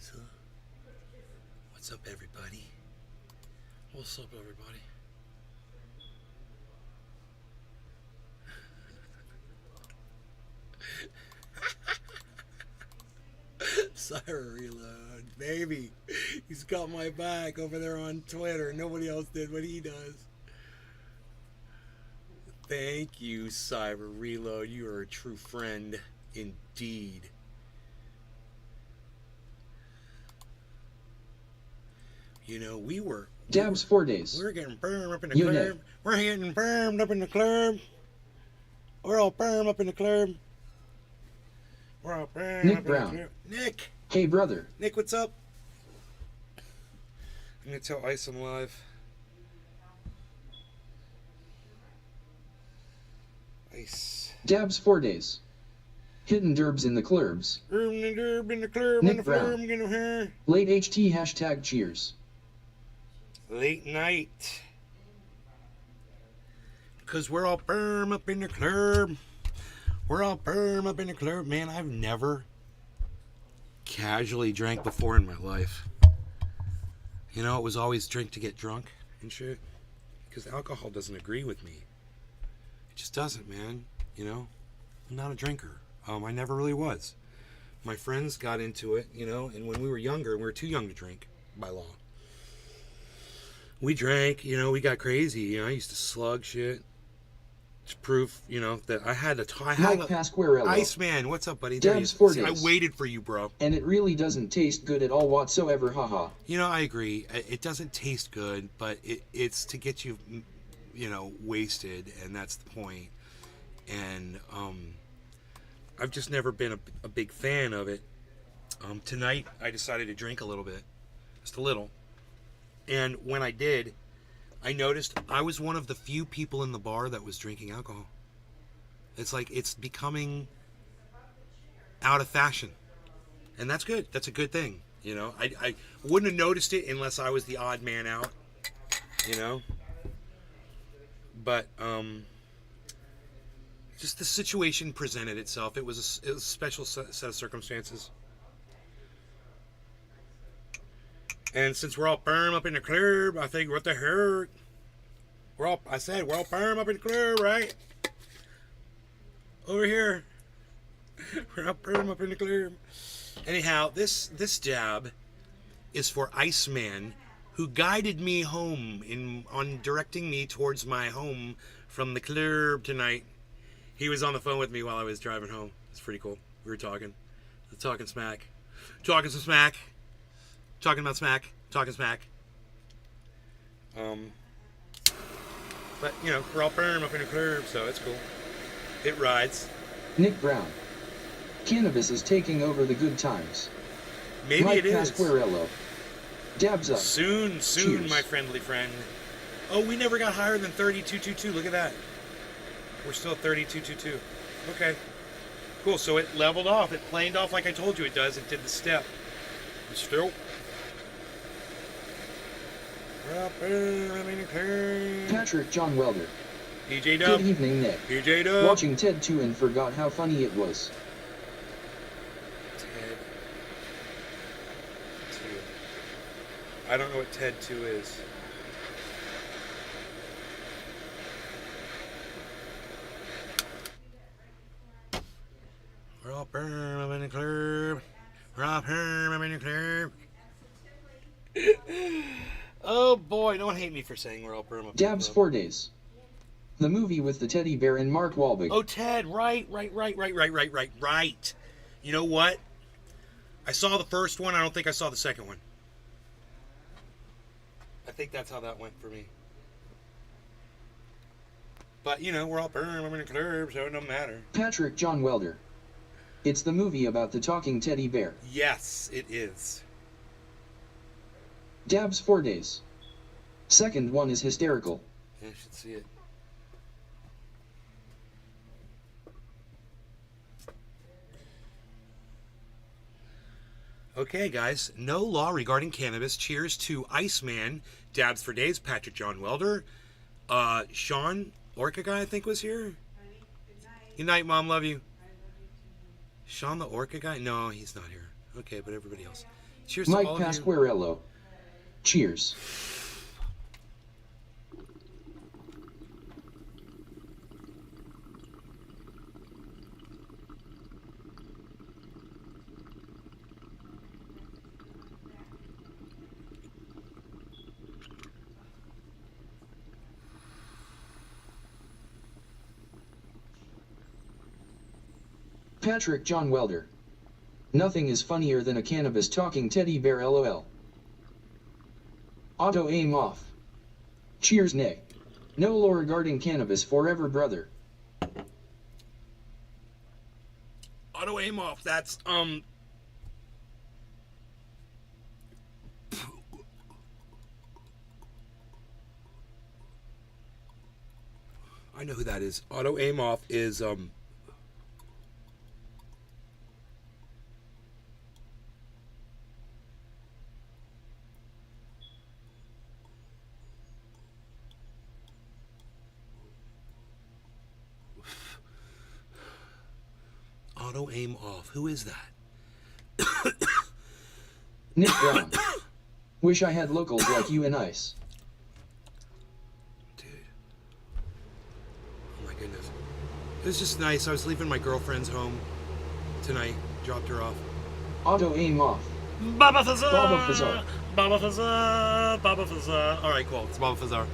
So, what's up, everybody? What's up, everybody? Sorry, reload, baby. He's got my back over there on Twitter. Nobody else did what he does. Thank you, Cyber Reload. You are a true friend indeed. You know, Dabs 4 days. We're getting firm up in the Clerb. We're getting firmed up in the Clerb. We're all firm up in the Clerb. We're all firm Nick up Brown. in the Clerb. Nick. Hey, brother. Nick, what's up? I'm gonna tell Ice I'm live. Ice. Dabs 4 days. Hidden derbs in the Clerbs. In the derb, in the Clerb, Nick in the Brown. firm, getting her. Late HT hashtag cheers. Late night. Because we're all firm up in the Clerb. We're all firm up in the Clerb. Man, I've never casually drank before in my life. You know, it was always drink to get drunk and shit. Because alcohol doesn't agree with me. It just doesn't, man. You know, I'm not a drinker. I never really was. My friends got into it, you know, and when we were younger, we were too young to drink by law. We drank, you know, we got crazy. You know, I used to slug shit. It's proof, you know, that I had a Mike Pasquarello. Iceman, what's up, buddy? Dabs 4 days. I waited for you, bro. And it really doesn't taste good at all whatsoever, haha. You know, I agree. It doesn't taste good, but it's to get you, you know, wasted, and that's the point. And I've just never been a big fan of it. Tonight, I decided to drink a little bit, just a little. And when I did, I noticed I was one of the few people in the bar that was drinking alcohol. It's like it's becoming out of fashion. And that's good. That's a good thing. You know, I wouldn't have noticed it unless I was the odd man out, you know. But just the situation presented itself. It was a special set of circumstances. And since we're all firm up in the Clerb, I think what the heck? We're all firm up in the Clerb, right? Over here. We're all firm up in the Clerb. Anyhow, this dab is for Iceman, who guided me home on directing me towards my home from the Clerb tonight. He was on the phone with me while I was driving home. It's pretty cool. We were talking smack. Talking some smack. Talking about smack. Talking smack. But, you know, we're all firm up in the Clerb, so it's cool. It rides. Nick Brown. Cannabis is taking over the good times. Maybe Mike it is. Pasquarello. Dabs up. Soon, Cheers. my friendly friend. Oh, we never got higher than 3222. Look at that. We're still 3222. Okay. Cool. So it leveled off. It planed off like I told you it does. It did the step. It's still. Patrick John Welder. DJ Dub. Good evening, Nick. DJ Dub. Watching Ted 2 and forgot how funny it was. Ted 2. I don't know what Ted 2 is. We're all firm up in the Clerb. We're all firm up in the Clerb. Oh boy, don't hate me for saying we're all firm up. Dabs 4 days. The movie with the teddy bear and Mark Wahlberg. Oh, Ted, right. You know what? I saw the first one. I don't think I saw the second one. I think that's how that went for me. But, you know, we're all firm up in the Clerb, so it don't matter. Patrick John Welder. It's the movie about the talking teddy bear. Yes, it is. Dabs 4 days. Second one is hysterical. Yeah, I should see it. Okay, guys. No law regarding cannabis. Cheers to Iceman. Dabs for days. Patrick John Welder. Sean Orca guy, I think, was here. Good night, Mom. Love you. Sean the Orca guy? No, he's not here. Okay, but everybody else. Cheers to Mike all of you. Pasquarello. Cheers. Patrick John Welder. Nothing is funnier than a cannabis talking teddy bear LOL. Auto aim off. Cheers Nick. No law regarding cannabis forever brother. Auto aim off. That's I know who that is. Auto aim off is auto aim off. Who is that? Nick Brown. Wish I had locals like you and Ice. Dude. Oh my goodness. It was just nice. I was leaving my girlfriend's home tonight. Dropped her off. Auto aim off. Baba Fazar! Baba Fazar. Baba Fazar! Baba Fazar! Alright, cool. It's Baba Fazar.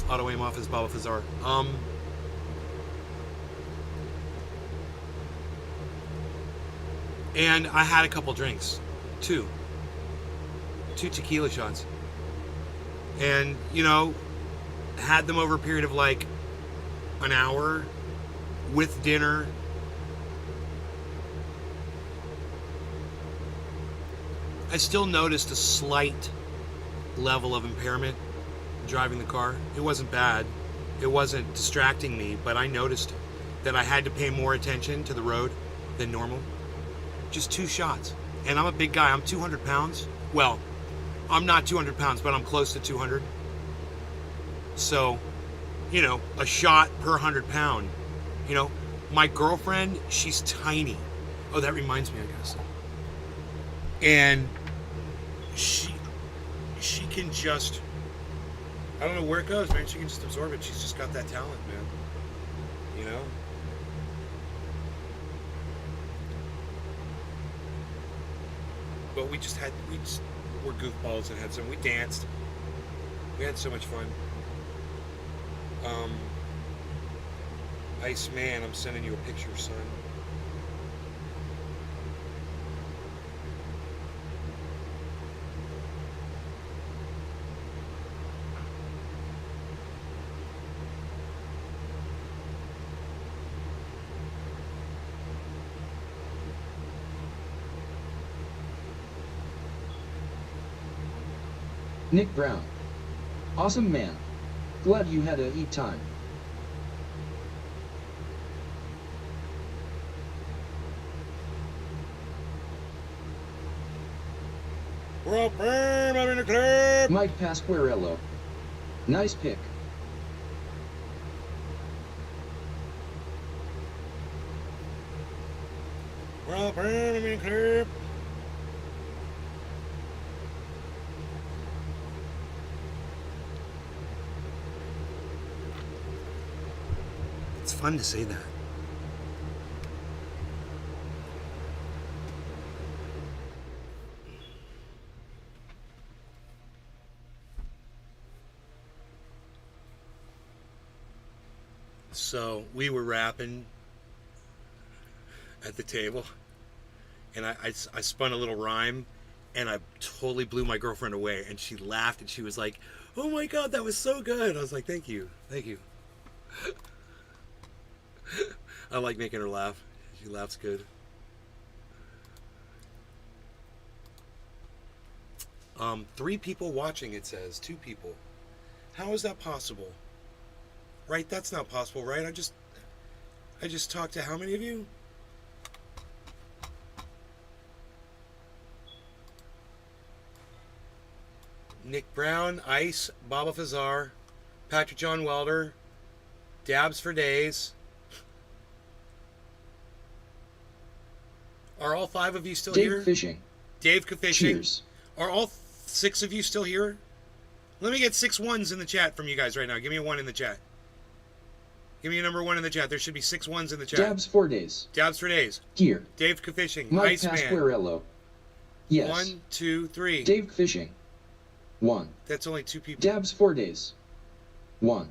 Auto aim off is Baba Fazar. And I had a couple drinks. Two tequila shots. And, you know, had them over a period of like an hour with dinner. I still noticed a slight level of impairment driving the car. It wasn't bad. It wasn't distracting me, but I noticed that I had to pay more attention to the road than normal. Just 2 shots. And I'm a big guy. I'm 200 pounds. Well, I'm not 200 pounds, but I'm close to 200. So, you know, a shot per 100 pound. You know, my girlfriend, she's tiny. Oh, that reminds me, I guess. And she can just, I don't know where it goes, man. She can just absorb it. She's just got that talent, man. You know? But we were goofballs and had we danced. We had so much fun. Ice Man, I'm sending you a picture, son. Nick Brown. Awesome man. Glad you had a eat time. We're all Ferm, I'm in the Clerb. Mike Pasquarello. Nice pick. We're all Ferm, I'm in the Clerb. It's fun to say that. So we were rapping at the table, and I spun a little rhyme, and I totally blew my girlfriend away, and she laughed, and she was like, "Oh my God, that was so good." I was like, "Thank you, thank you." I like making her laugh. She laughs good. 3 people watching, it says. 2 people. How is that possible? Right? That's not possible, right? I just talked to how many of you? Nick Brown, Ice, Baba Fazar, Patrick John Welder, Dabs for Days. Are all 5 of you still Dave here? Fishing. Dave Kafishing. Cheers. Are all 6 of you still here? Let me get 6 ones in the chat from you guys right now. Give me a 1 in the chat. Give me a number 1 in the chat. There should be 6 ones in the chat. Dabs 4 days. Dabs for days. Here. Dave Kafishing. Mike Iceman. Pasquarello. Yes. 1, 2, 3. Dave Fishing. 1. That's only 2 people. Dabs 4 days. 1.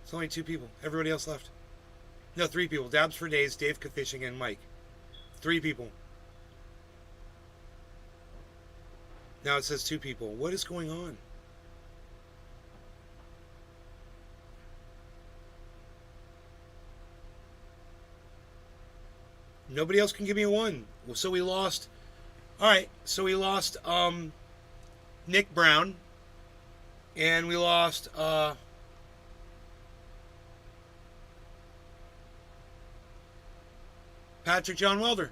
It's only 2 people. Everybody else left. No, 3 people. Dabs for days, Dave Kafishing, and Mike. 3 people. Now it says 2 people. What is going on? Nobody else can give me a 1. Well, so we lost. All right, so we lost Nick Brown, and we lost Patrick John Welder.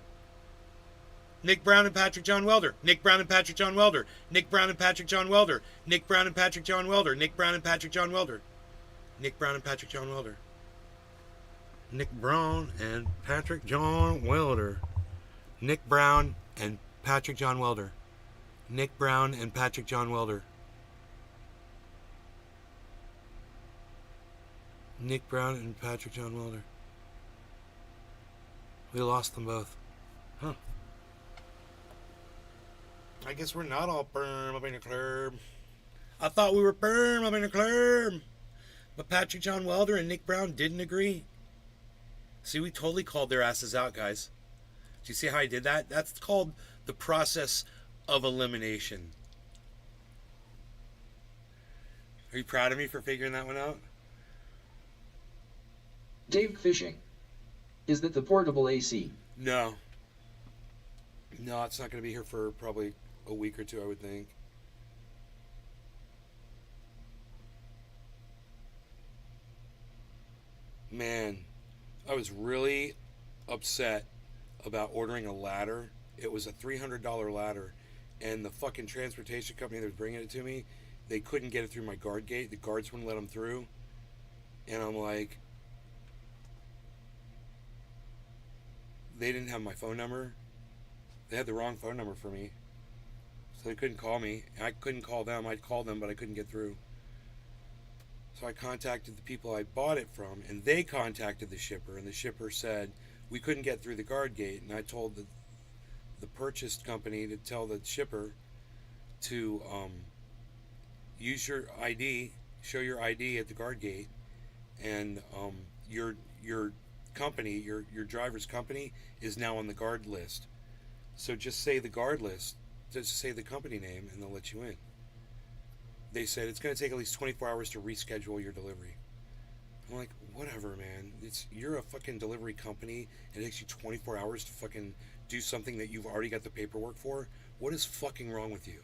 Nick Brown and Patrick John Welder. Nick Brown and Patrick John Welder. Nick Brown and Patrick John Welder. Nick Brown and Patrick John Welder. Nick Brown and Patrick John Welder. Nick Brown and Patrick John Welder. Nick Brown and Patrick John Welder. Nick Brown and Patrick John Welder. Nick Brown and Patrick John Welder. Nick Brown and Patrick John Welder. We lost them both. Huh. I guess we're not all Ferm up in the Clerb. I thought we were Ferm up in the Clerb. But Patrick John Welder and Nick Brown didn't agree. See, we totally called their asses out, guys. Do you see how I did that? That's called the process of elimination. Are you proud of me for figuring that one out? Dave Fishing. Is that the portable AC? No. No, it's not going to be here for probably a week or 2, I would think. Man, I was really upset about ordering a ladder. It was a $300 ladder, and the fucking transportation company that was bringing it to me, they couldn't get it through my guard gate. The guards wouldn't let them through. And I'm like, they didn't have my phone number. They had the wrong phone number for me. So they couldn't call me. I couldn't call them. I'd call them, but I couldn't get through. So I contacted the people I bought it from, and they contacted the shipper, and the shipper said, we couldn't get through the guard gate. And I told the purchased company to tell the shipper to use your ID, show your ID at the guard gate, and your company, your driver's company, is now on the guard list. So just say the guard list, just say the company name, and they'll let you in. They said it's going to take at least 24 hours to reschedule your delivery. I'm like, whatever, man. You're a fucking delivery company, and it takes you 24 hours to fucking do something that you've already got the paperwork for? What is fucking wrong with you?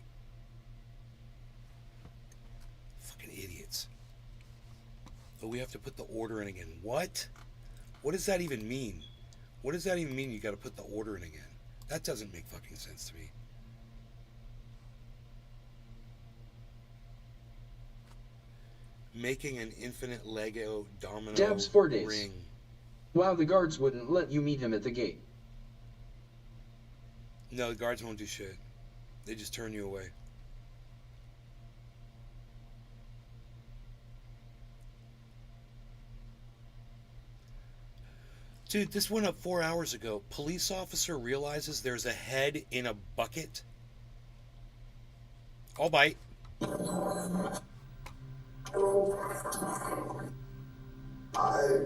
Fucking idiots. Oh, we have to put the order in again. What? What does that even mean? What does that even mean you got to put the order in again? That doesn't make fucking sense to me. Making an infinite Lego domino Dabs 4 days. ring. Wow, the guards wouldn't let you meet him at the gate. No, the guards won't do shit. They just turn you away. Dude, this went up 4 hours ago. Police officer realizes there's a head in a bucket. I'll bite. I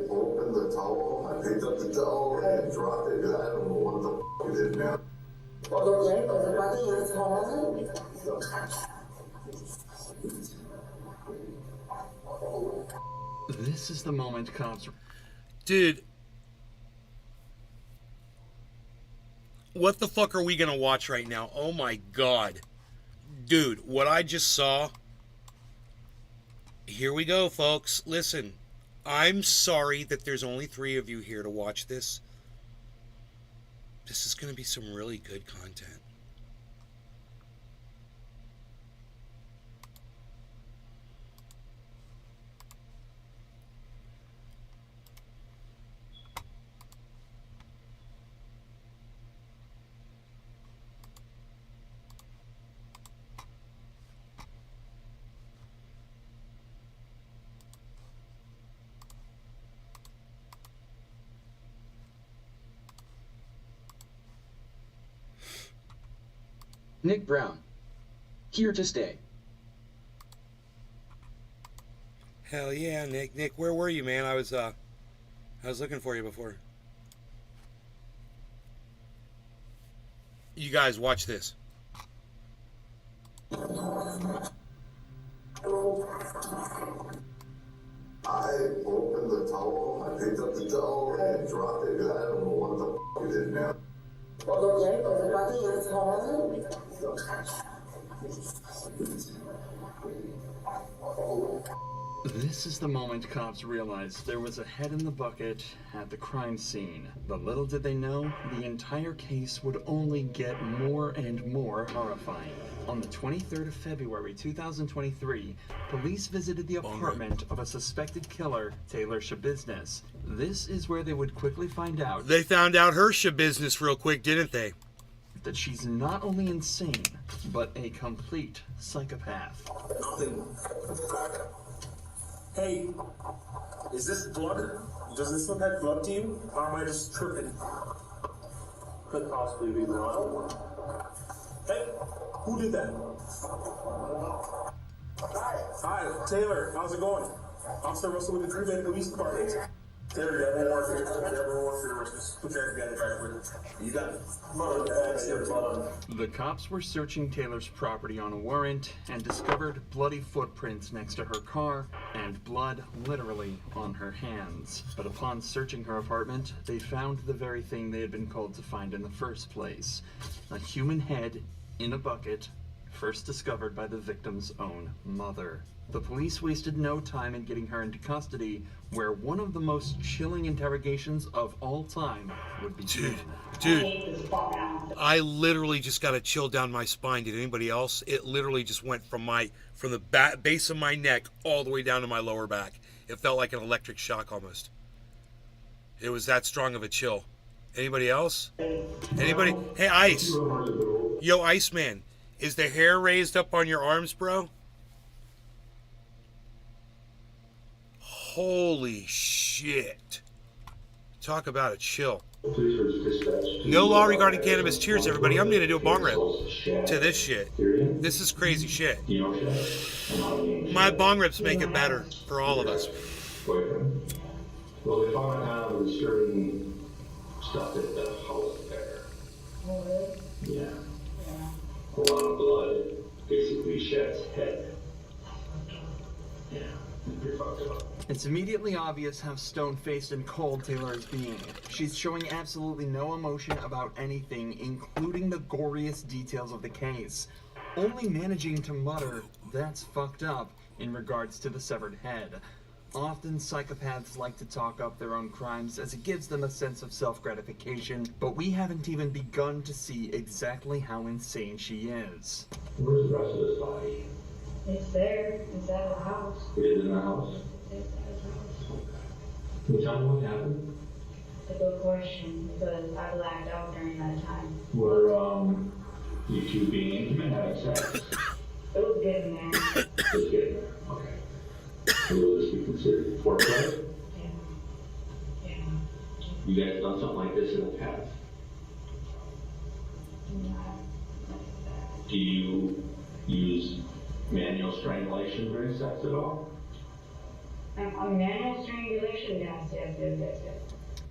opened the towel, I picked up the towel and dropped it. I don't know what the f it is now. This is the moment, cops. Dude. What the fuck are we gonna watch right now? Oh my god. Dude, what I just saw. Here we go, folks. Listen. I'm sorry that there's only 3 of you here to watch this. This is gonna be some really good content. Nick Brown. Here to stay. Hell yeah, Nick. Nick, where were you, man? I was looking for you before. You guys, watch this. I opened the towel, I picked up the towel and dropped it. I don't know what the f it is now. This is the moment cops realized there was a head in the bucket at the crime scene. But little did they know, the entire case would only get more and more horrifying. On the 23rd of February 2023, police visited the apartment of a suspected killer, Taylor Shabiznes. This is where they would quickly find out They found out her business real quick, didn't they? that she's not only insane, but a complete psychopath. Nothing. Hey, is this blood? Does this look like blood to you? Or am I just tripping? Could possibly be blood. Hey, who did that? Hi, Taylor. How's it going? Officer Russell with the Green Bay Police Department. Taylor, you have one more for your just put your hands together. You got it. Come on, The cops were searching Taylor's property on a warrant and discovered bloody footprints next to her car and blood literally on her hands. But upon searching her apartment, they found the very thing they had been called to find in the first place: a human head in a bucket, first discovered by the victim's own mother. The police wasted no time in getting her into custody, where one of the most chilling interrogations of all time would begin. Dude, I literally just got a chill down my spine. Did anybody else? It literally just went from the base of my neck all the way down to my lower back. It felt like an electric shock almost. It was that strong of a chill. Anybody else? Anybody? Hey, Ice. Yo, Iceman. Is the hair raised up on your arms, bro? Holy shit. Talk about a chill. No law regarding cannabis. Cheers, everybody. I'm going to do a bong rip to this shit. This is crazy shit. My bong rips make it better for all of us. Boyfriend. Well, they found out certain stuff at the house there. Yeah. A lot of blood. Basically, Shad's head. Yeah. Pretty fucked up. It's immediately obvious how stone-faced and cold Taylor is being. She's showing absolutely no emotion about anything, including the goriest details of the case. Only managing to mutter, "That's fucked up," in regards to the severed head. Often psychopaths like to talk up their own crimes as it gives them a sense of self-gratification, but we haven't even begun to see exactly how insane she is. Where's the rest of this body? It's there, inside the house. It is in the house. It's inside the house. Can you tell me what happened? It's a good question, because I blacked out during that time. Were, you two being intimate, having sex? It was getting there. It was getting there, okay. So will this be considered foreplay? Yeah. Yeah. You guys done something like this in the past? Do you use manual strangulation during sex at all? A manual strangulation? Yes.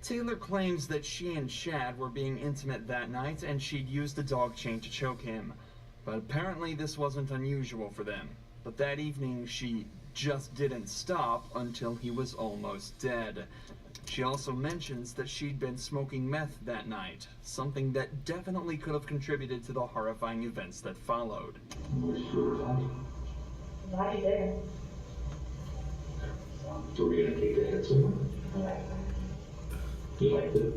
Taylor claims that she and Shad were being intimate that night and she'd used a dog chain to choke him. But apparently this wasn't unusual for them. But that evening she just didn't stop until he was almost dead. She also mentions that she'd been smoking meth that night, something that definitely could have contributed to the horrifying events that followed. Where's your body? The body there. So we're gonna take the head somewhere? I like that. You liked it?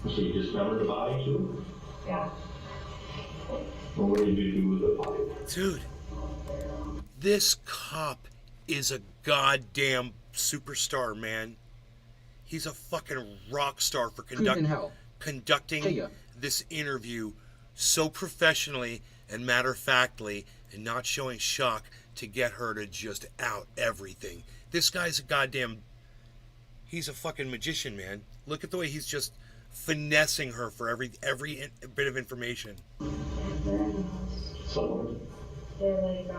So you dismembered the body too? Yeah. Well, what did you do with the body? Dude, this cop is a goddamn superstar, man. He's a fucking rock star for Prove in hell. conducting Hey, this interview so professionally and matter-of-factly and not showing shock to get her to just out everything. This guy's a goddamn... He's a fucking magician, man. Look at the way he's just finessing her for every bit of information. They're in the house. Someone? They're like,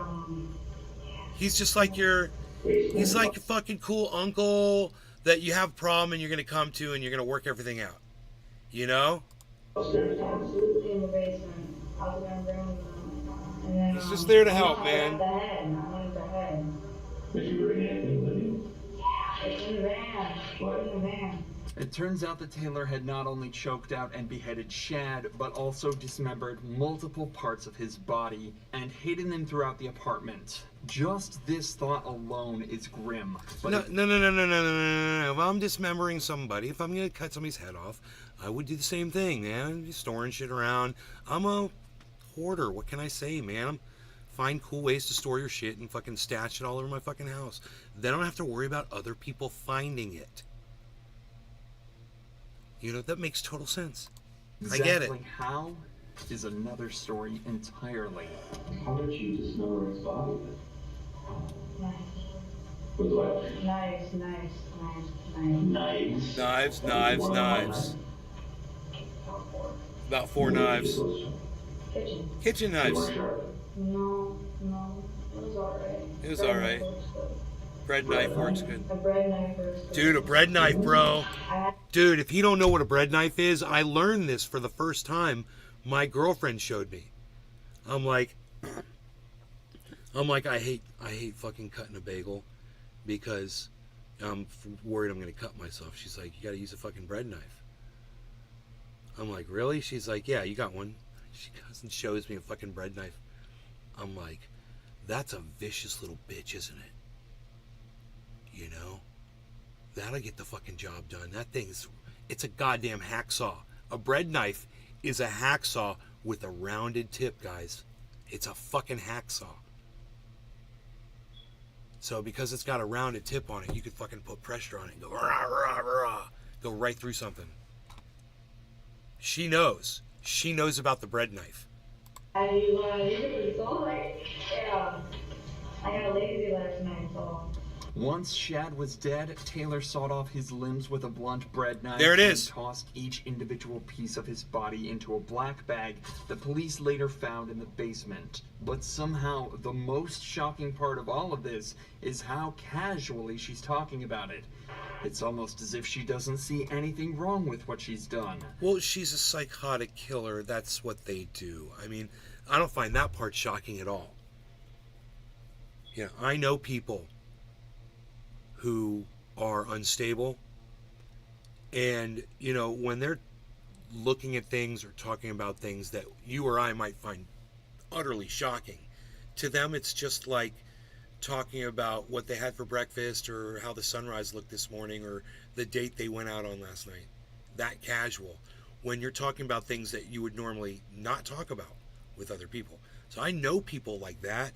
He's just like he's like your fucking cool uncle that you have a problem and you're gonna come to and you're gonna work everything out. You know? absolutely in the basement. I was gonna bring them. And then, He's just there to help, I man. got the head. I wanted the head. Did you bring anything with you? Yeah, it's in the van. What? It's in the van. It turns out that Taylor had not only choked out and beheaded Shad, but also dismembered multiple parts of his body and hidden them throughout the apartment. Just this thought alone is grim. But No. If I'm dismembering somebody, if I'm gonna cut somebody's head off, I would do the same thing, man. Just storing shit around. I'm a hoarder. What can I say, man? Find cool ways to store your shit and fucking stash it all over my fucking house. Then I don't have to worry about other people finding it. You know, that makes total sense. I get it. exactly how is another story entirely. How did you dismember his body? Nice. With what? Nice. Knives. Knives. About 4 knives. Kitchen. Kitchen knives. No. It was alright. It was Bread alright. knife works good. Bread knife works good. A bread knife works good. Dude, a bread knife, bro. I had Dude, if you don't know what a bread knife is, I learned this for the first time. My girlfriend showed me. I'm like, I hate fucking cutting a bagel because I'm worried I'm gonna cut myself. She's like, you gotta use a fucking bread knife. I'm like, really? She's like, yeah, you got one. She goes and shows me a fucking bread knife. I'm like, that's a vicious little bitch, isn't it? You know? That'll get the fucking job done. That thing's, it's a goddamn hacksaw. A bread knife is a hacksaw with a rounded tip, guys. It's a fucking hacksaw. So because it's got a rounded tip on it, you could fucking put pressure on it and go rah, rah, rah, go right through something. She knows. She knows about the bread knife. so like, yeah. I got lazy last night, so. Once Shad was dead, Taylor sawed off his limbs with a blunt bread knife. There it is. And tossed each individual piece of his body into a black bag the police later found in the basement. But somehow, the most shocking part of all of this is how casually she's talking about it. It's almost as if she doesn't see anything wrong with what she's done. Well, she's a psychotic killer. That's what they do. I mean, I don't find that part shocking at all. Yeah, I know people who are unstable, and you know, when they're looking at things or talking about things that you or I might find utterly shocking, to them it's just like talking about what they had for breakfast or how the sunrise looked this morning or the date they went out on last night. That casual, when you're talking about things that you would normally not talk about with other people. So I know people like that.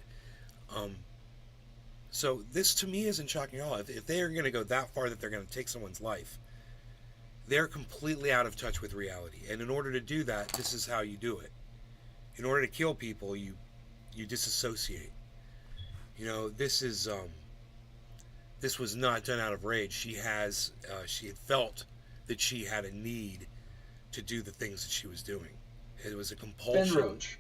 So this to me isn't shocking at all. If they are going to go that far that they're going to take someone's life, they're completely out of touch with reality. And in order to do that, this is how you do it. In order to kill people, you disassociate. You know, this was not done out of rage. She had felt that she had a need to do the things that she was doing. It was a compulsion. Ben Roach.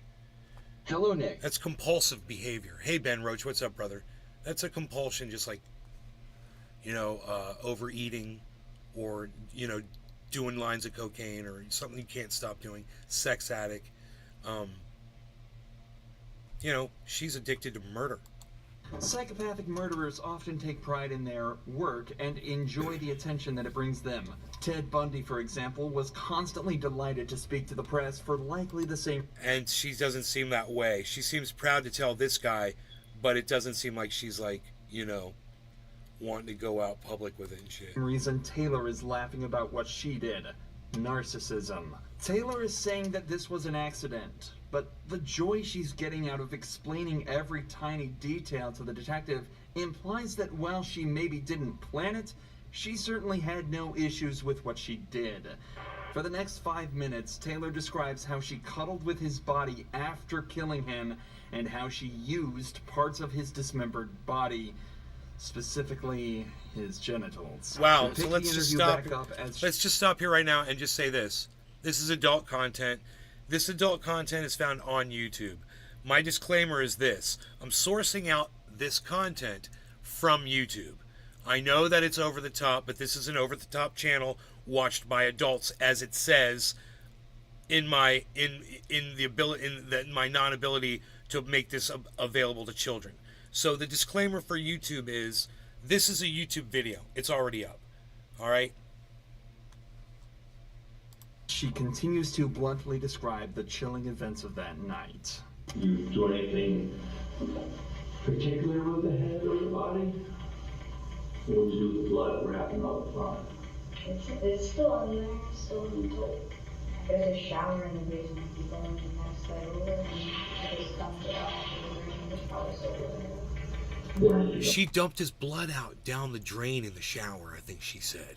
Hello, Nick. That's compulsive behavior. Hey, Ben Roach, what's up, brother? That's a compulsion, just like, you know, overeating or, you know, doing lines of cocaine or something you can't stop doing. Sex addict. You know, she's addicted to murder. Psychopathic murderers often take pride in their work and enjoy the attention that it brings them. Ted Bundy, for example, was constantly delighted to speak to the press for likely the same And she doesn't seem that way. She seems proud to tell this guy, but it doesn't seem like she's like, you know, wanting to go out public with it and shit. reason Taylor is laughing about what she did. Narcissism. Taylor is saying that this was an accident, but the joy she's getting out of explaining every tiny detail to the detective implies that while she maybe didn't plan it, she certainly had no issues with what she did. For the next 5 minutes, Taylor describes how she cuddled with his body after killing him and how she used parts of his dismembered body, specifically his genitals. Wow, To so pick let's the just interview stop. back up as Let's just stop here right now and just say this. This is adult content. This adult content is found on YouTube. My disclaimer is this: I'm sourcing out this content from YouTube. I know that it's over the top, but this is an over the top channel watched by adults, as it says in my my non-ability to make this available to children. So the disclaimer for YouTube is this is a YouTube video. It's already up. All right. She continues to bluntly describe the chilling events of that night. You do anything particular with the head or the body? What would you do with the blood wrapping up front? It's still in there, it's still in the toilet. There's a shower in the basement. You go in the next side over and I just dumped it out. There's probably still in there. She dumped his blood out down the drain in the shower, I think she said.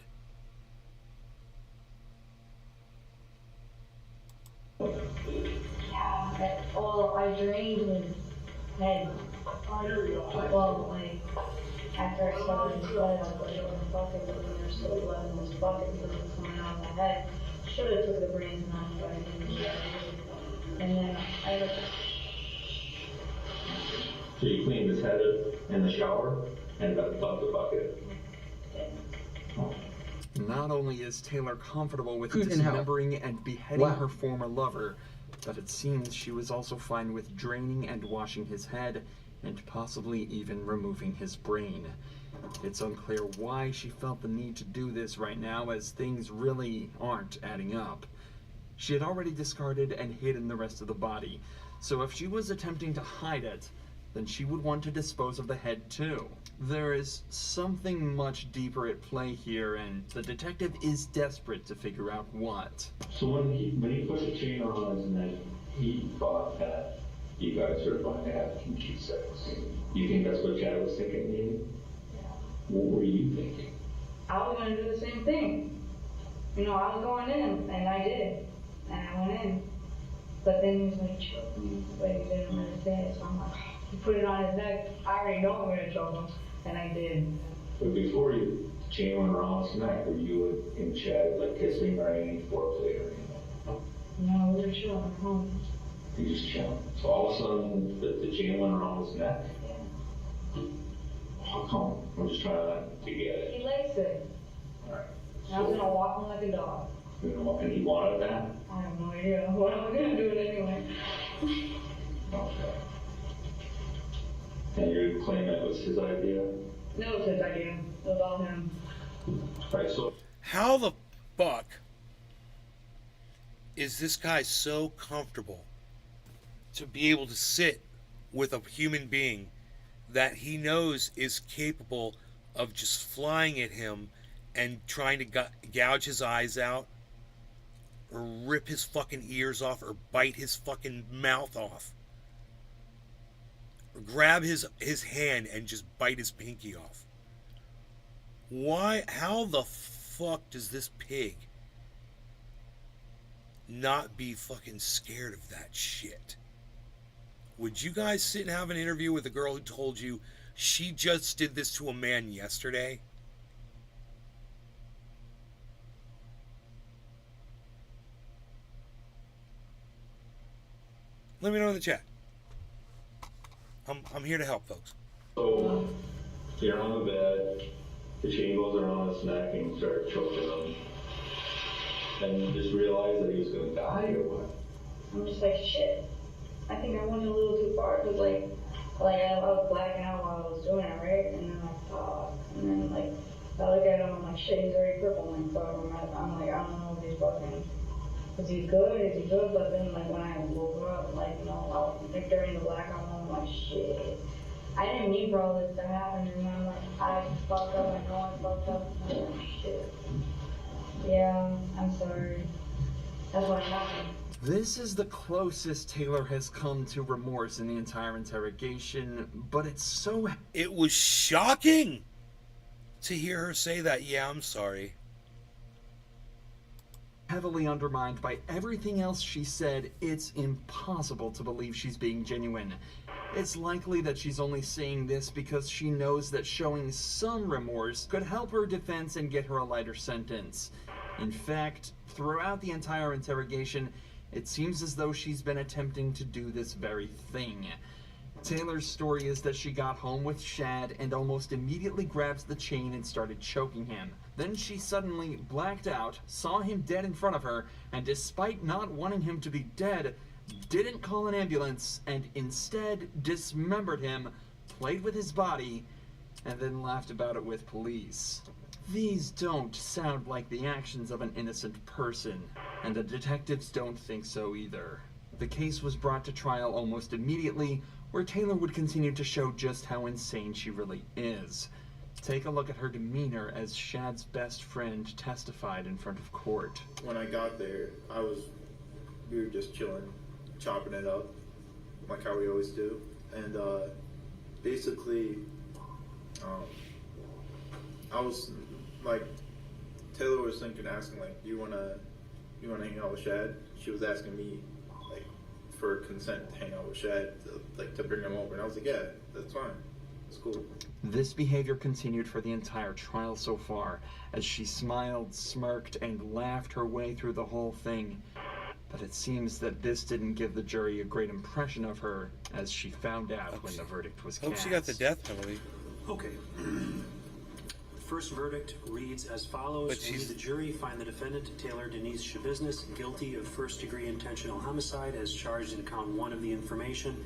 Yeah, well, I drained his head. Well, like, after I started his blood, I put it in the bucket, but when there's still blood in this bucket because it's coming out of my head, should have took the brains out, but I didn't do that. And then I looked. So you cleaned his head in the shower and got dumped the bucket. Oh. Not only is Taylor comfortable with Who can help? dismembering and beheading Wow. her former lover, but it seems she was also fine with draining and washing his head, and possibly even removing his brain. It's unclear why she felt the need to do this right now, as things really aren't adding up. She had already discarded and hidden the rest of the body, so if she was attempting to hide it, then she would want to dispose of the head too. There is something much deeper at play here, and the detective is desperate to figure out what. So when he put the chain on his neck, he thought that you guys are going to have kinky sex. You think that's what Chad was thinking, maybe? What were you thinking? I was gonna do the same thing. You know, I was going in, and I did. And I went in. But then he was gonna choke me, but he didn't really say it, so I'm like, he put it on his neck. I already know I'm gonna choke him, and I did. But before you chain went around his neck, were you and Chad like kissing or any foreplay or anything? No, we were chilling at home. You just chilling. So all of a sudden, the chain went around his neck. Yeah. How come? I'm just trying to get it. He likes it. Alright. I was gonna walk him like a dog. You know, and he wanted that? I have no idea. What am I gonna do it anyway? Okay. And you claim it was his idea? No, it was his idea. It was all him. Right, so How the fuck is this guy so comfortable to be able to sit with a human being that he knows is capable of just flying at him and trying to gouge his eyes out, or rip his fucking ears off, or bite his fucking mouth off, or grab his hand and just bite his pinky off? Why? How the fuck does this pig not be fucking scared of that shit? Would you guys sit and have an interview with a girl who told you she just did this to a man yesterday? Let me know in the chat. I'm here to help, folks. So you're on the bed, the chain goes around his neck and you start choking him. And you just realize that he was gonna die or what? I'm just like, shit. I think I went a little too far, because like I was blacking out while I was doing it, right? And then I thought, and then like, I look at him, I'm like, shit, he's already crippled, and so I'm like, I don't know if he's fucking, is he good? But then like when I woke up, like, you know, I was like during the blackout, I'm like, shit. I didn't mean for all this to happen, and I'm like, I fucked up, I know I fucked up, and I'm like, shit. Yeah, I'm sorry. That's what happened. This is the closest Taylor has come to remorse in the entire interrogation, but it's so... It was shocking to hear her say that. Yeah, I'm sorry. heavily undermined by everything else she said, it's impossible to believe she's being genuine. It's likely that she's only saying this because she knows that showing some remorse could help her defense and get her a lighter sentence. In fact, throughout the entire interrogation, It seems as though she's been attempting to do this very thing. Taylor's story is that she got home with Shad and almost immediately grabs the chain and started choking him. Then she suddenly blacked out, saw him dead in front of her, and despite not wanting him to be dead, didn't call an ambulance and instead dismembered him, played with his body, and then laughed about it with police. These don't sound like the actions of an innocent person, and the detectives don't think so either. The case was brought to trial almost immediately, where Taylor would continue to show just how insane she really is. Take a look at her demeanor as Shad's best friend testified in front of court. When I got there, we were just chilling, chopping it up, like how we always do. And basically, I was like, Taylor was asking like, you wanna hang out with Shad? She was asking me like for consent to hang out with Shad, to bring him over, and I was like, yeah, that's fine, it's cool. This behavior continued for the entire trial so far, as she smiled, smirked, and laughed her way through the whole thing. But it seems that this didn't give the jury a great impression of her, as she found out when the verdict was cast. Hope she got the death penalty. Okay. First verdict reads as follows. But Only the jury find the defendant, Taylor Denise Shabusiness, guilty of first-degree intentional homicide as charged in count 1 of the information.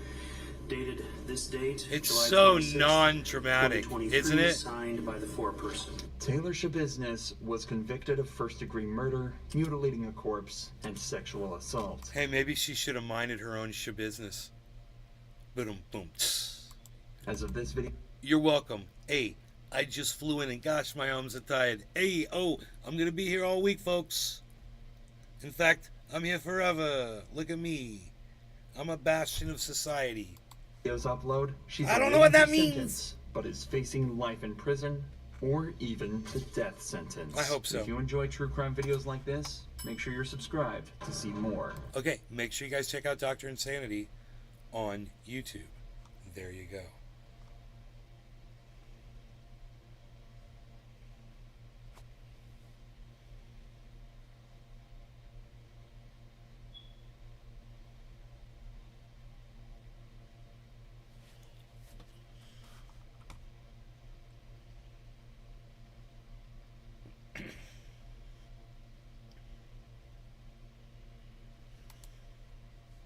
Dated this date, It's July so 26th, non-dramatic, 2023, isn't it? Signed by the foreperson. Taylor Shabusiness was convicted of first-degree murder, mutilating a corpse, and sexual assault. Hey, maybe she should have minded her own business. Boom, boom. As of this video, You're welcome. Hey, I just flew in and gosh, my arms are tired. Hey, I'm gonna be here all week, folks. In fact, I'm here forever. Look at me. I'm a bastion of society. videos upload, she's I don't know what that awaiting her means. sentence, but is facing life in prison or even the death sentence. I hope so. If you enjoy true crime videos like this, make sure you're subscribed to see more. Okay, make sure you guys check out Dr. Insanity on YouTube. There you go.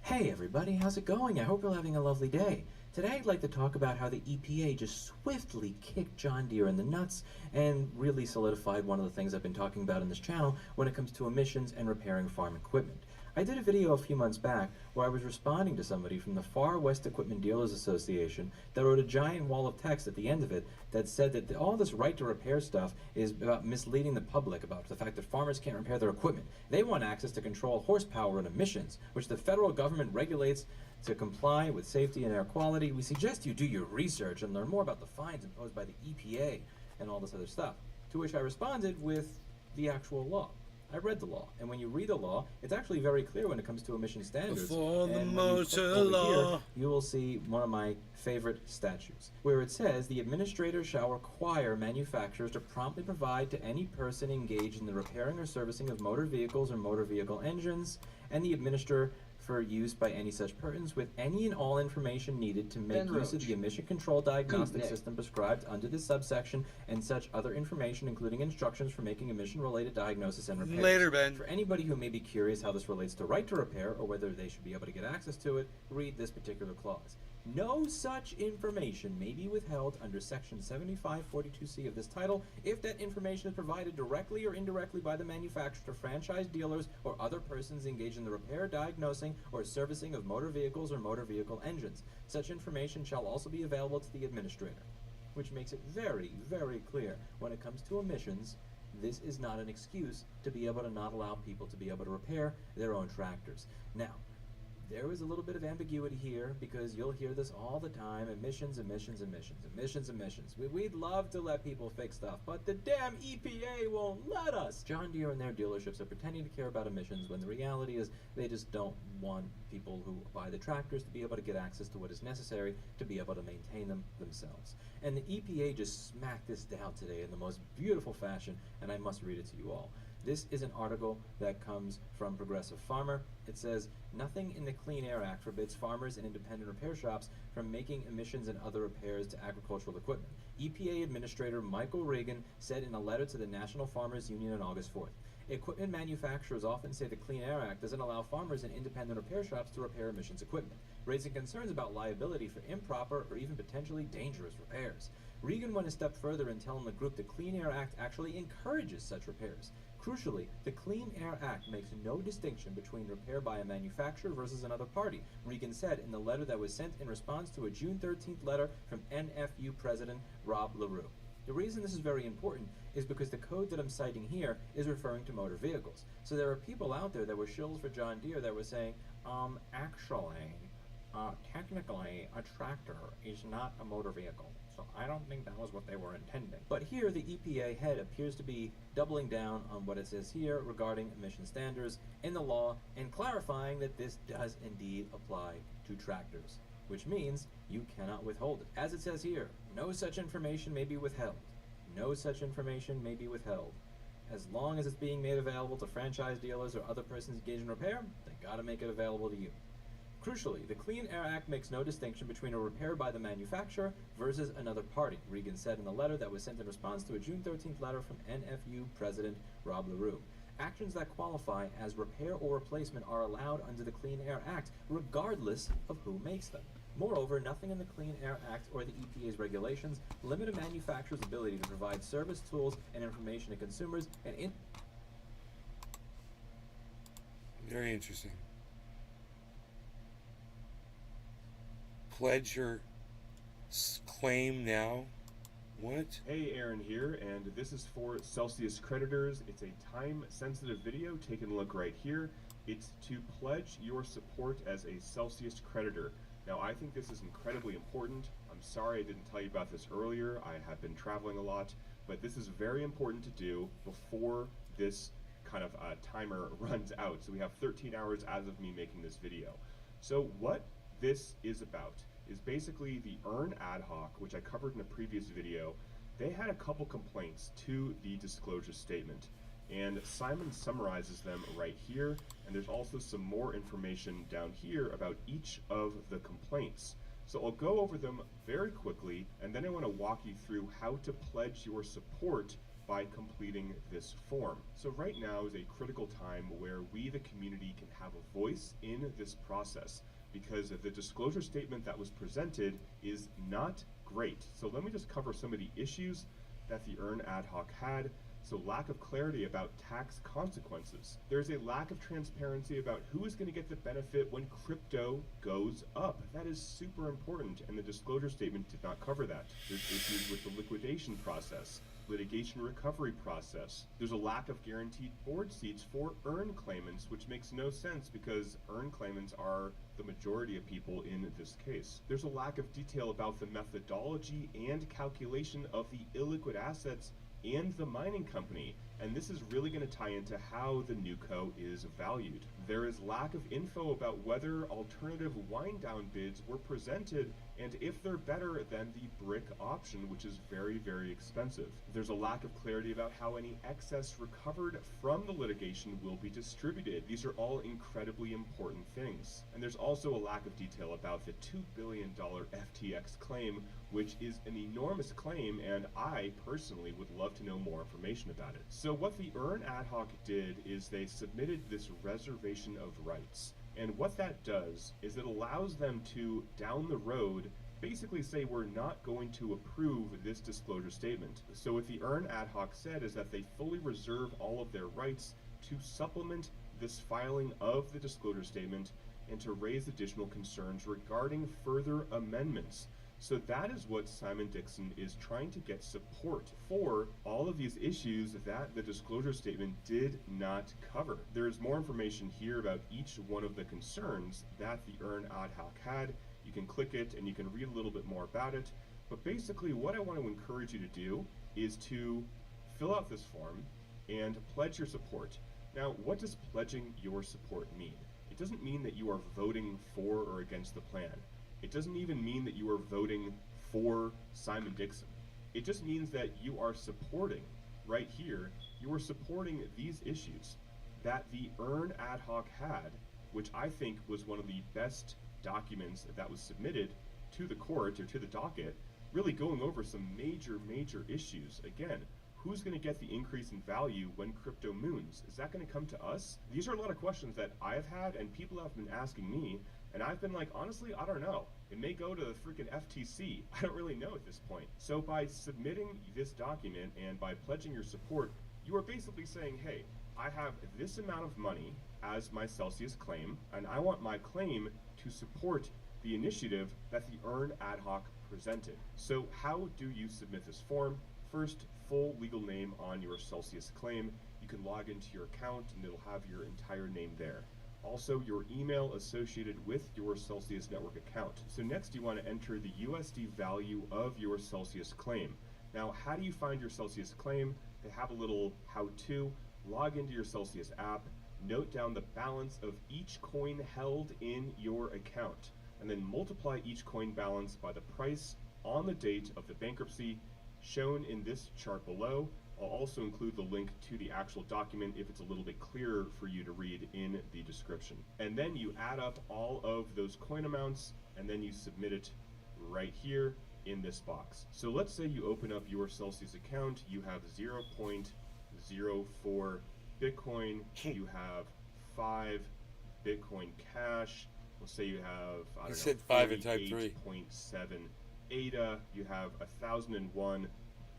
Hey everybody, how's it going? I hope you're having a lovely day. Today I'd like to talk about how the EPA just swiftly kicked John Deere in the nuts and really solidified one of the things I've been talking about in this channel when it comes to emissions and repairing farm equipment. I did a video a few months back where I was responding to somebody from the Far West Equipment Dealers Association that wrote a giant wall of text at the end of it that said that all this right to repair stuff is about misleading the public about the fact that farmers can't repair their equipment. They want access to control horsepower and emissions, which the federal government regulates to comply with safety and air quality. We suggest you do your research and learn more about the fines imposed by the EPA and all this other stuff. To which I responded with the actual law. I read the law, and when you read a law, it's actually very clear when it comes to emission standards. Before the And when you click motor over law. here, you will see one of my favorite statutes, where it says the administrator shall require manufacturers to promptly provide to any person engaged in the repairing or servicing of motor vehicles or motor vehicle engines, and the administer for use by any such persons with any and all information needed to make Ben use of Roach. the emission control diagnostic Nick. system prescribed under this subsection and such other information, including instructions for making emission-related diagnosis and repairs. Later, Ben. For anybody who may be curious how this relates to right to repair or whether they should be able to get access to it, read this particular clause. No such information may be withheld under Section 7542C of this title if that information is provided directly or indirectly by the manufacturer to franchise dealers or other persons engaged in the repair, diagnosing, or servicing of motor vehicles or motor vehicle engines. Such information shall also be available to the administrator, which makes it very, very clear when it comes to emissions. This is not an excuse to be able to not allow people to be able to repair their own tractors. Now, there is a little bit of ambiguity here because you'll hear this all the time. Emissions, emissions, emissions, emissions, emissions. We'd love to let people fix stuff, but the damn EPA won't let us. John Deere and their dealerships are pretending to care about emissions when the reality is they just don't want people who buy the tractors to be able to get access to what is necessary to be able to maintain them themselves. And the EPA just smacked this down today in the most beautiful fashion, and I must read it to you all. This is an article that comes from Progressive Farmer. It says, nothing in the Clean Air Act forbids farmers and independent repair shops from making emissions and other repairs to agricultural equipment. EPA Administrator Michael Regan said in a letter to the National Farmers Union on August 4th. Equipment manufacturers often say the Clean Air Act doesn't allow farmers and independent repair shops to repair emissions equipment, raising concerns about liability for improper or even potentially dangerous repairs. Regan went a step further in telling the group the Clean Air Act actually encourages such repairs. Crucially, the Clean Air Act makes no distinction between repair by a manufacturer versus another party, Regan said in the letter that was sent in response to a June 13th letter from NFU President Rob LaRue. The reason this is very important is because the code that I'm citing here is referring to motor vehicles. So there are people out there that were shills for John Deere that were saying, technically a tractor is not a motor vehicle. So I don't think that was what they were intending. But here the EPA head appears to be doubling down on what it says here regarding emission standards in the law and clarifying that this does indeed apply to tractors, which means you cannot withhold it. As it says here, no such information may be withheld. No such information may be withheld. As long as it's being made available to franchise dealers or other persons engaged in repair, they gotta make it available to you. Crucially, the Clean Air Act makes no distinction between a repair by the manufacturer versus another party, Regan said in a letter that was sent in response to a June 13th letter from NFU President Rob LaRue. Actions that qualify as repair or replacement are allowed under the Clean Air Act, regardless of who makes them. Moreover, nothing in the Clean Air Act or the EPA's regulations limit a manufacturer's ability to provide service, tools, and information to consumers and Very interesting. Pledge your claim now. What? Hey, Aaron here, and this is for Celsius creditors. It's a time-sensitive video. Take a look right here. It's to pledge your support as a Celsius creditor. Now, I think this is incredibly important. I'm sorry I didn't tell you about this earlier. I have been traveling a lot, but this is very important to do before this kind of timer runs out. So we have 13 hours as of me making this video. So what this is about is basically the Earn ad hoc, which I covered in a previous video. They had a couple complaints to the disclosure statement, and Simon summarizes them right here, and there's also some more information down here about each of the complaints. So I'll go over them very quickly, and then I want to walk you through how to pledge your support by completing this form. So right now is a critical time where we, the community, can have a voice in this process, because the disclosure statement that was presented is not great. So let me just cover some of the issues that the Earn ad hoc had. So lack of clarity about tax consequences. There's a lack of transparency about who is going to get the benefit when crypto goes up. That is super important, and the disclosure statement did not cover that. There's issues with the liquidation process, litigation recovery process. There's a lack of guaranteed board seats for Earn claimants, which makes no sense because Earn claimants are the majority of people in this case. There's a lack of detail about the methodology and calculation of the illiquid assets and the mining company, and this is really going to tie into how the NewCo is valued. There is lack of info about whether alternative wind down bids were presented and if they're better than the brick option, which is very, very expensive. There's a lack of clarity about how any excess recovered from the litigation will be distributed. These are all incredibly important things. And there's also a lack of detail about the $2 billion FTX claim, which is an enormous claim, and I personally would love to know more information about it. So what the Earn ad hoc did is they submitted this reservation of rights. And what that does is it allows them to, down the road, basically say we're not going to approve this disclosure statement. So what the Earn ad hoc said is that they fully reserve all of their rights to supplement this filing of the disclosure statement and to raise additional concerns regarding further amendments. So that is what Simon Dixon is trying to get support for, all of these issues that the disclosure statement did not cover. There is more information here about each one of the concerns that the Earn ad hoc had. You can click it and you can read a little bit more about it. But basically what I want to encourage you to do is to fill out this form and pledge your support. Now, what does pledging your support mean? It doesn't mean that you are voting for or against the plan. It doesn't even mean that you are voting for Simon Dixon. It just means that you are supporting right here, you are supporting these issues that the EARN ad hoc had, which I think was one of the best documents that was submitted to the court or to the docket, really going over some major issues. Again, who's going to get the increase in value when crypto moons? Is that going to come to us? These are a lot of questions that I've had and people have been asking me, and I've been like, honestly, I don't know. It may go to the freaking FTC. I don't really know at this point. So by submitting this document and by pledging your support, you are basically saying, hey, I have this amount of money as my Celsius claim, and I want my claim to support the initiative that the EARN ad hoc presented. So how do you submit this form? First, full legal name on your Celsius claim. You can log into your account and it'll have your entire name there. Also, your email associated with your Celsius network account. So next you want to enter the USD value of your Celsius claim. Now, how do you find your Celsius claim? They have a little how-to. Log into your Celsius app, note down the balance of each coin held in your account, and then multiply each coin balance by the price on the date of the bankruptcy shown in this chart below. I'll also include the link to the actual document if it's a little bit clearer for you to read in the description. And then you add up all of those coin amounts and then you submit it right here in this box. So let's say you open up your Celsius account, you have 0.04 Bitcoin, you have 5 Bitcoin Cash, let's say you have, I don't know, 5 in type 3. 48.7 ADA, you have 1,001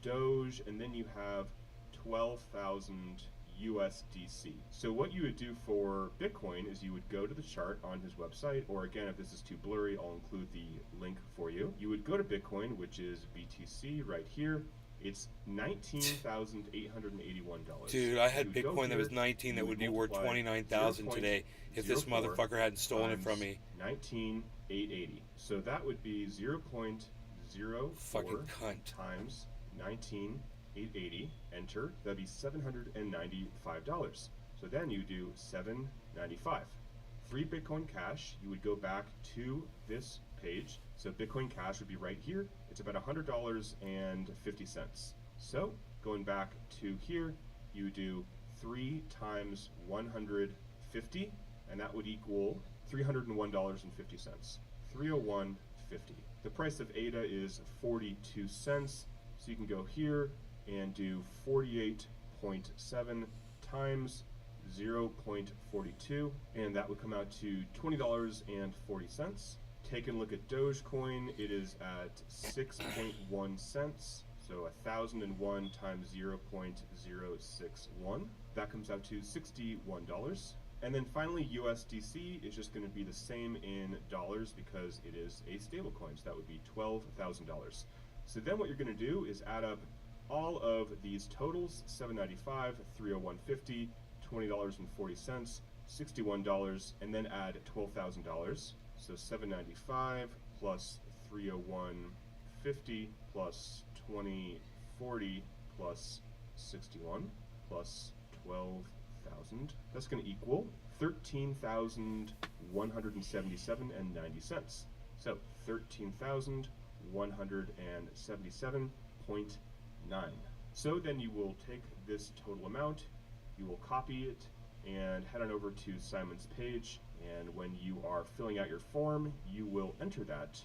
Doge, and then you have 12,000 USDC. So what you would do for Bitcoin is you would go to the chart on his website, or again, if this is too blurry, I'll include the link for you. You would go to Bitcoin, which is BTC right here. It's $19,881. Dude, I had Bitcoin that was 19 that would be worth 29,000 today if this motherfucker hadn't stolen it from me. 19,880. So that would be 0.04 fucking cunt times 19,880. Enter. That'd be $795. So then you do $795. Free Bitcoin Cash. You would go back to this page. So Bitcoin Cash would be right here. It's about $100.50. So going back to here, you do 3 times 150, and that would equal $301.50. $301.50. The price of ADA is 42 cents. So you can go here and do 48.7 times 0.42, and that would come out to $20.40. Taking a look at Dogecoin, it is at 6.1 cents, so 1,001 times 0.061. That comes out to $61. And then finally, USDC is just going to be the same in dollars because it is a stablecoin, so that would be $12,000. So then what you're going to do is add up all of these totals, $795, $301.50, $20.40, $61, and then add $12,000. So $795 plus $301.50 plus $20.40 plus 61 plus 12,000. That's going to equal $13,177.90. So 13,177.9. So then you will take this total amount, you will copy it, and head on over to Simon's page. And when you are filling out your form, you will enter that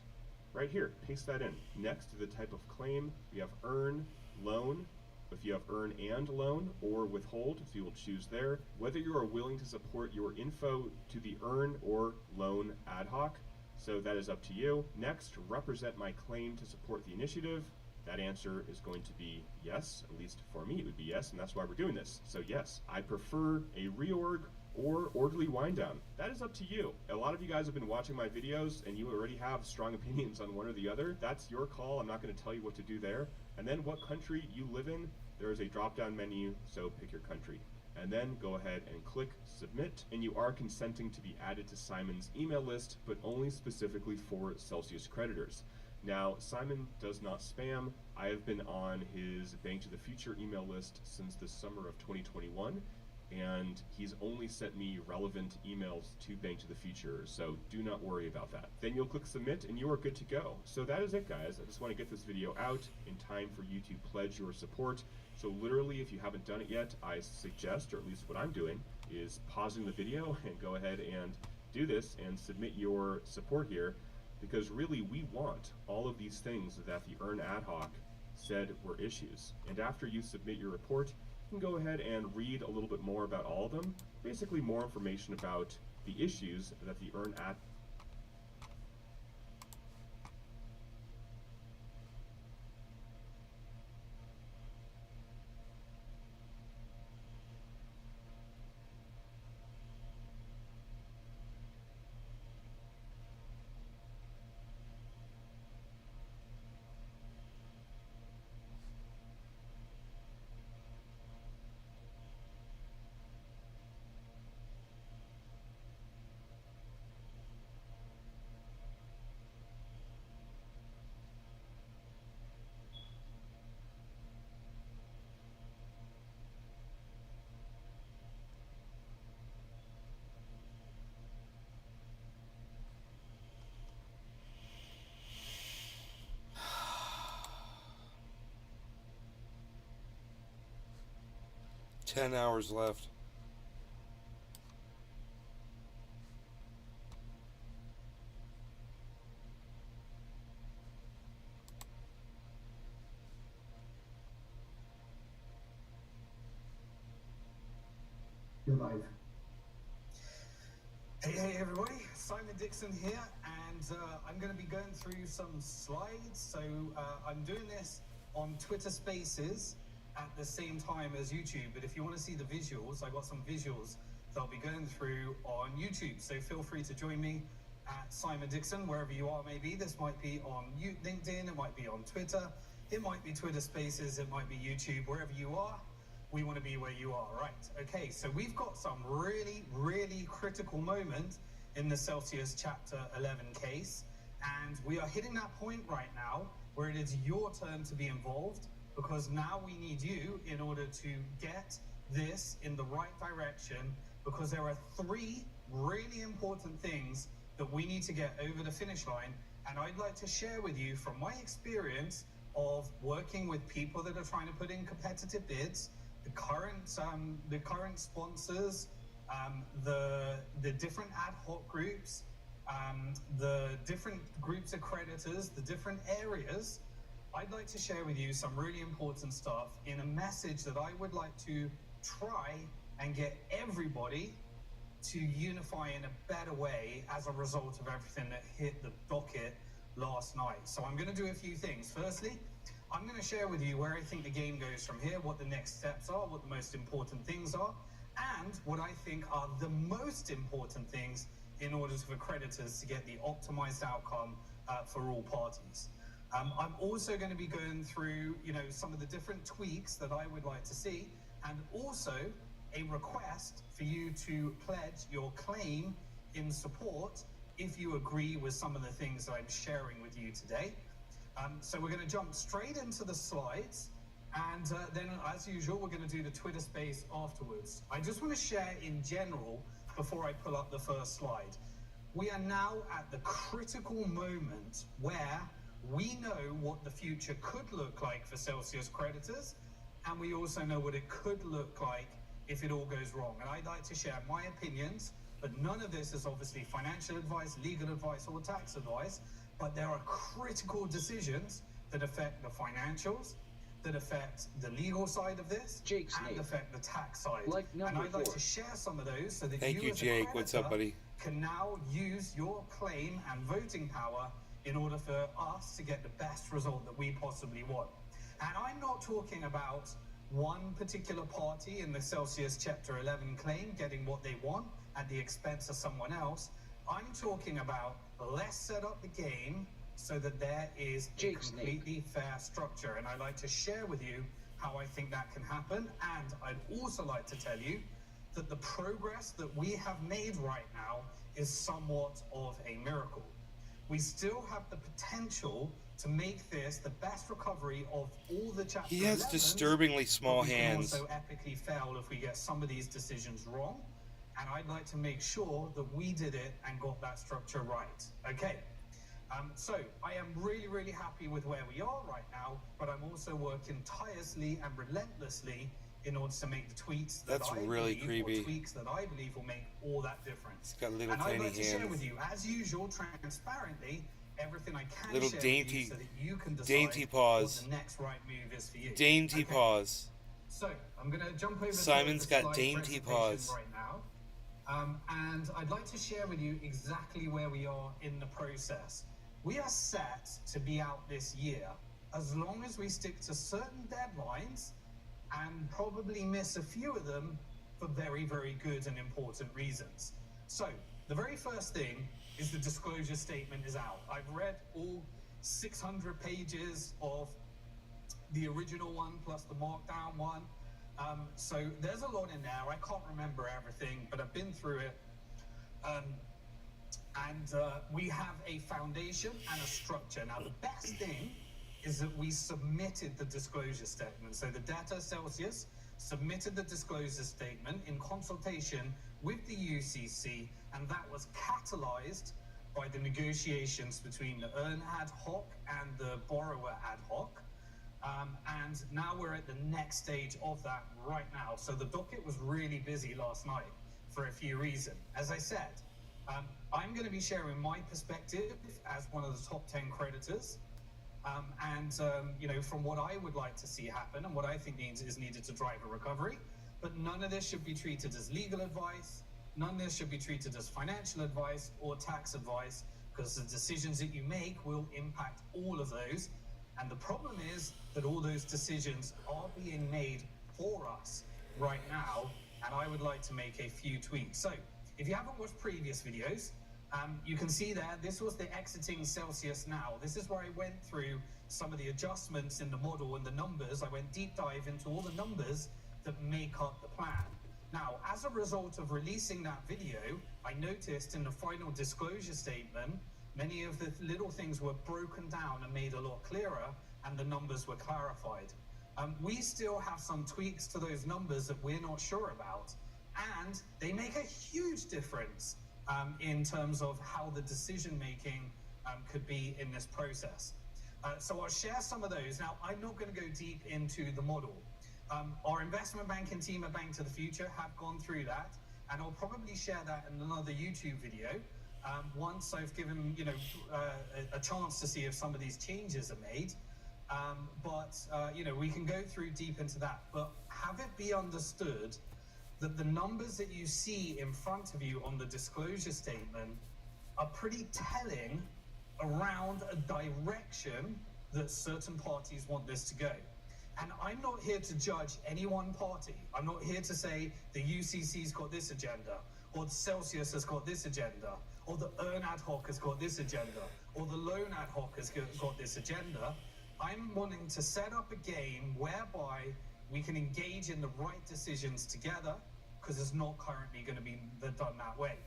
right here. Paste that in. Next to the type of claim, we have earn, loan. If you have earn and loan, or withhold, so you will choose there. Whether you are willing to support your info to the earn or loan ad hoc, so that is up to you. Next, represent my claim to support the initiative. That answer is going to be yes, at least for me it would be yes, and that's why we're doing this. So yes, I prefer a reorg or orderly wind down. That is up to you. A lot of you guys have been watching my videos and you already have strong opinions on one or the other. That's your call. I'm not going to tell you what to do there. And then what country you live in, there is a drop-down menu, so pick your country. And then go ahead and click submit, and you are consenting to be added to Simon's email list, but only specifically for Celsius creditors. Now, Simon does not spam. I have been on his Bank to the Future email list since the summer of 2021. and he's only sent me relevant emails to Bank to the Future, so do not worry about that. Then you'll click submit and you are good to go. So that is it, guys. I just want to get this video out in time for you to pledge your support. So literally, if you haven't done it yet, I suggest, or at least what I'm doing, is pausing the video and go ahead and do this and submit your support here, because really we want all of these things that the Earn Ad Hoc said were issues. And after you submit your report, you can go ahead and read a little bit more about all of them, basically more information about the issues that the Earn Ad Ten hours left. You're live. Hey everybody, Simon Dixon here, and I'm going to be going through some slides. So I'm doing this on Twitter Spaces at the same time as YouTube, but if you want to see the visuals, I've got some visuals that I'll be going through on YouTube. So feel free to join me at Simon Dixon, wherever you are maybe. This might be on LinkedIn, it might be on Twitter, it might be Twitter Spaces, it might be YouTube, wherever you are. We want to be where you are, right? Okay, so we've got some really, really critical moment in the Celsius Chapter 11 case, and we are hitting that point right now where it is your turn to be involved, because now we need you in order to get this in the right direction, because there are three really important things that we need to get over the finish line, and I'd like to share with you from my experience of working with people that are trying to put in competitive bids, the current sponsors, the different ad hoc groups, the different groups of creditors, the different areas. I'd like to share with you some really important stuff in a message that I would like to try and get everybody to unify in a better way as a result of everything that hit the docket last night. So I'm going to do a few things. Firstly, I'm going to share with you where I think the game goes from here, what the next steps are, what the most important things are, and what I think are the most important things in order for creditors to get the optimized outcome for all parties. I'm also going to be going through, some of the different tweaks that I would like to see, and also a request for you to pledge your claim in support if you agree with some of the things that I'm sharing with you today. So we're going to jump straight into the slides, and then, as usual, we're going to do the Twitter space afterwards. I just want to share in general, before I pull up the first slide, we are now at the critical moment where we know what the future could look like for Celsius creditors, and we also know what it could look like if it all goes wrong. And I'd like to share my opinions, but none of this is obviously financial advice, legal advice, or tax advice, but there are critical decisions that affect the financials, that affect the legal side of this, and affect the tax side. And I'd like to share some of those so that Thank you, as a Jake. What's up, creditor, buddy? can now use your claim and voting power in order for us to get the best result that we possibly want. And I'm not talking about one particular party in the Celsius Chapter 11 claim getting what they want at the expense of someone else. I'm talking about, let's set up the game so that there is a completely fair structure. And I'd like to share with you how I think that can happen. And I'd also like to tell you that the progress that we have made right now is somewhat of a miracle. We still have the potential to make this the best recovery of all the chapter He has 11s, disturbingly small but we hands. can also epically fail if we get some of these decisions wrong. And I'd like to make sure that we did it and got that structure right. Okay. So I am really, really happy with where we are right now, but I'm also working tirelessly and relentlessly in order to make the tweets that That's I really believe, creepy. or tweaks that I believe will make all that difference. He's got little and tiny I'd like to share hands. with you, as usual, transparently, everything I can Little share dainty- with you so that you can decide dainty paws. what the next right move is for you. Dainty Okay. paws. So I'm going to jump over Simon's to the got slide dainty presentation paws. right now. And I'd like to share with you exactly where we are in the process. We are set to be out this year as long as we stick to certain deadlines and probably miss a few of them for very, very good and important reasons. So the very first thing is the disclosure statement is out. I've read all 600 pages of the original one plus the markdown one. So there's a lot in there. I can't remember everything, but I've been through it. We have a foundation and a structure. Now, the best thing is that we submitted the disclosure statement. So the debtor, Celsius, submitted the disclosure statement in consultation with the UCC, and that was catalyzed by the negotiations between the earn ad hoc and the borrower ad hoc. And now we're at the next stage of that right now. So the docket was really busy last night for a few reasons. As I said, I'm going to be sharing my perspective as one of the top 10 creditors. From what I would like to see happen and what I think is needed to drive a recovery. But none of this should be treated as legal advice. None of this should be treated as financial advice or tax advice, because the decisions that you make will impact all of those. And the problem is that all those decisions are being made for us right now, and I would like to make a few tweaks. So if you haven't watched previous videos, you can see there, this was the exiting Celsius now. This is where I went through some of the adjustments in the model and the numbers. I went deep dive into all the numbers that make up the plan. Now, as a result of releasing that video, I noticed in the final disclosure statement, many of the little things were broken down and made a lot clearer, and the numbers were clarified. We still have some tweaks to those numbers that we're not sure about, and they make a huge difference in terms of how the decision-making could be in this process. So I'll share some of those. Now, I'm not going to go deep into the model. Our investment banking team at Bank to the Future have gone through that, and I'll probably share that in another YouTube video once I've given a chance to see if some of these changes are made. We can go through deep into that, but have it be understood that the numbers that you see in front of you on the disclosure statement are pretty telling around a direction that certain parties want this to go. And I'm not here to judge any one party. I'm not here to say the UCC's got this agenda, or the Celsius has got this agenda, or the earn ad hoc has got this agenda, or the loan ad hoc has got this agenda. I'm wanting to set up a game whereby we can engage in the right decisions together, because it's not currently going to be done that way.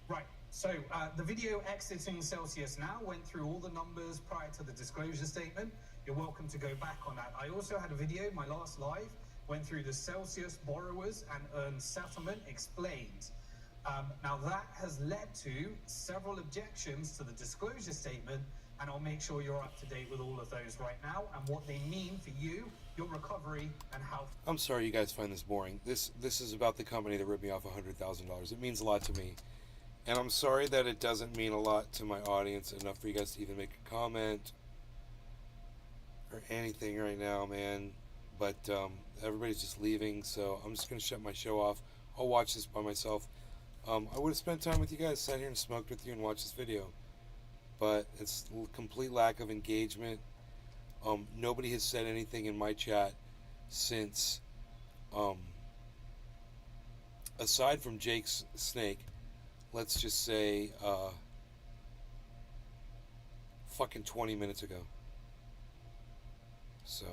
Right, so the video exiting Celsius now went through all the numbers prior to the disclosure statement. You're welcome to go back on that. I also had a video, my last live, went through the Celsius borrowers and earned settlement explained. Now that has led to several objections to the disclosure statement, and I'll make sure you're up to date with all of those right now and what they mean for you, your recovery, and how. I'm sorry you guys find this boring. This is about the company that ripped me off $100,000. It means a lot to me. And I'm sorry that it doesn't mean a lot to my audience enough for you guys to even make a comment or anything right now, man. But everybody's just leaving, so I'm just going to shut my show off. I'll watch this by myself. I would have spent time with you guys, sat here and smoked with you and watched this video. But it's a complete lack of engagement. Nobody has said anything in my chat since, aside from Jake's snake, let's just say, fucking 20 minutes ago. So,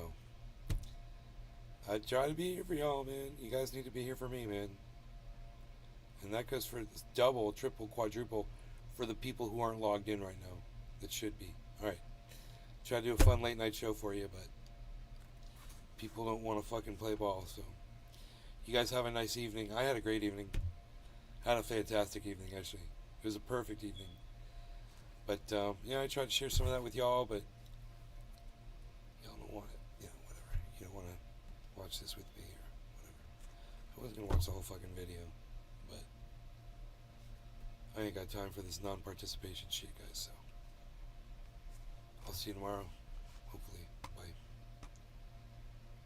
I try to be here for y'all, man. You guys need to be here for me, man. And that goes for double, triple, quadruple for the people who aren't logged in right now. That should be. Alright. Try to do a fun late night show for you, but people don't want to fucking play ball. So you guys have a nice evening. I had a great evening. I had a fantastic evening, actually. It was a perfect evening. But I tried to share some of that with y'all, but y'all don't want it. Whatever. You don't want to watch this with me or whatever. I wasn't gonna watch the whole fucking video, but I ain't got time for this non-participation shit, guys. So I'll see you tomorrow, hopefully.